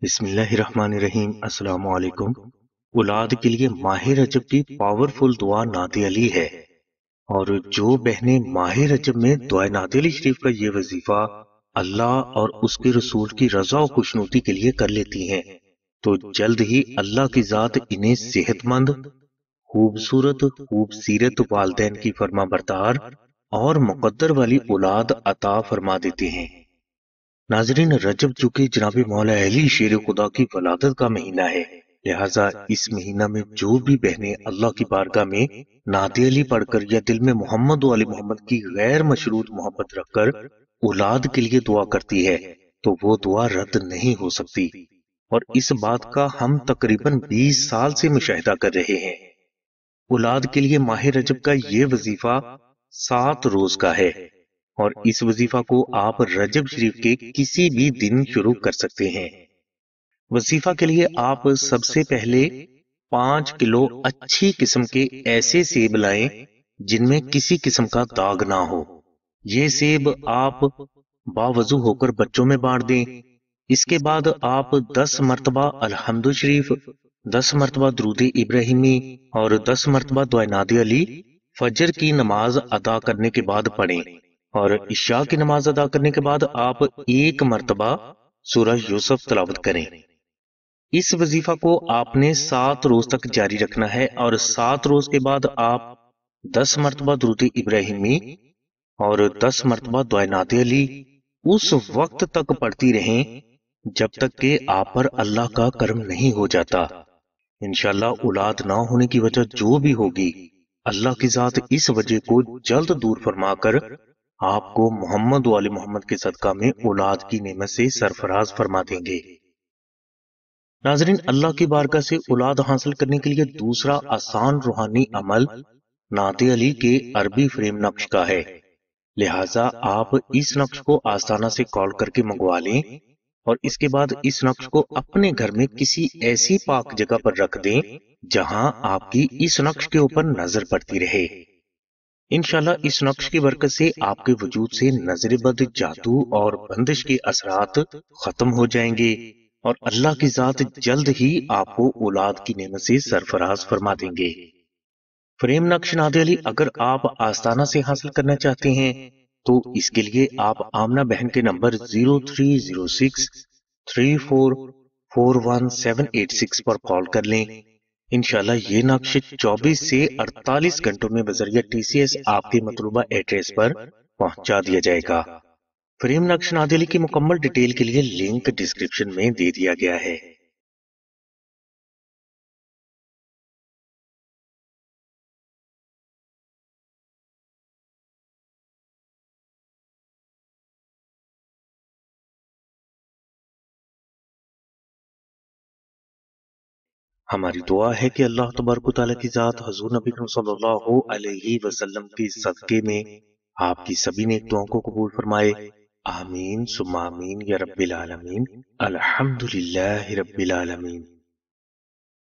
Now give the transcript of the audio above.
बिस्मिल्लाहिर्रहमानिर्रहीम। अस्सलाम वालेकुम। औलाद के लिए माह रजब की पावरफुल दुआ नाते अली है। और जो बहनें माह रजब में दुआ नाते अली शरीफ का ये वजीफा अल्लाह और उसके रसूल की रजा और खुशनुदी के लिए कर लेती हैं, तो जल्द ही अल्लाह की जात इन्हें सेहतमंद, खूबसूरत, खूबसीरत वालदैन की फर्मा बरदार और मुकद्दर वाली औलाद अता फरमा देते हैं। नाजरीन, रजब चूंकि जनाब मौला अली शेर खुदा की वलादत का महीना है, लिहाजा इस महीना में जो भी बहनें अल्लाह की बारगाह में नाते अली पढ़कर या दिल में मोहम्मद वाले मोहम्मद की गैर मशरूत मोहब्बत रखकर औलाद के लिए दुआ करती है, तो वो दुआ रद्द नहीं हो सकती। और इस बात का हम तकरीबन 20 साल से मुशाहिदा कर रहे हैं। औलाद के लिए माह रजब का ये वजीफा 7 रोज का है, और इस वजीफा को आप रजब शरीफ के किसी भी दिन शुरू कर सकते हैं। वजीफा के लिए आप सबसे पहले 5 किलो अच्छी किस्म के ऐसे सेब लाएं जिनमें किसी किस्म का दाग ना हो। ये सेब आप बावजू होकर बच्चों में बांट दें। इसके बाद आप 10 मर्तबा अल्हम्दु शरीफ, 10 मर्तबा दुरूद इब्राहिमी और 10 मर्तबा दुआ नाते अली फजर की नमाज अदा करने के बाद पढ़ें। और इशा की नमाज अदा करने के बाद आप 1 मर्तबा सूरह यूसुफ तिलावत करें। इस वजीफा को आपने 7 रोज तक जारी रखना है, और 7 रोज के बाद आप 10 मर्तबा दुरूद इब्राहिमी और 10 मर्तबा दुआ नाते अली उस वक्त तक पढ़ती रहें जब तक कि आप पर अल्लाह का करम नहीं हो जाता। इंशाअल्लाह औलाद ना होने की वजह जो भी होगी, अल्लाह की जात इस वजह को जल्द दूर फरमाकर आपको मोहम्मद वाले मोहम्मद के सदका में औलाद की नेमत से सरफराज फरमा देंगे। नाजरीन, अल्लाह की बारगाह से औलाद हासिल करने के लिए दूसरा आसान रूहानी अमल नाते अली के अरबी फ्रेम नक्श का है। लिहाजा आप इस नक्श को आस्ताना से कॉल करके मंगवा लें, और इसके बाद इस नक्श को अपने घर में किसी ऐसी पाक जगह पर रख दें जहां आपकी इस नक्श के ऊपर नजर पड़ती रहे। इंशाल्लाह इस नक्श की बरकत से आपके वजूद से नजर बद, जादू और बंदिश के असरात खत्म हो जाएंगे, और अल्लाह की जात जल्द ही आपको औलाद की नेमत से सरफराज फरमा देंगे। फ्रेम नक्श नाते अली अगर आप आस्ताना से हासिल करना चाहते हैं, तो इसके लिए आप आमना बहन के नंबर 030634418786 पर कॉल कर लें। इंशाल्लाह ये नक्श 24 से 48 घंटों में बजरिया TCS आपके मतलूबा एड्रेस पर पहुंचा दिया जाएगा। फ्रेम नक्श नाते अली की मुकम्मल डिटेल के लिए लिंक डिस्क्रिप्शन में दे दिया गया है। हमारी दुआ है कि अल्लाह तबारक व तआला की जात हुजूर नबी करीम सल्लल्लाहु अलैहि वसल्लम के सदके में आपकी सभी नेक दुआओं को कबूल फरमाए। आमीन सुम्मा आमीन या रब्बिल आलमीन। अल्हम्दुलिल्लाहि रब्बिल आलमीन।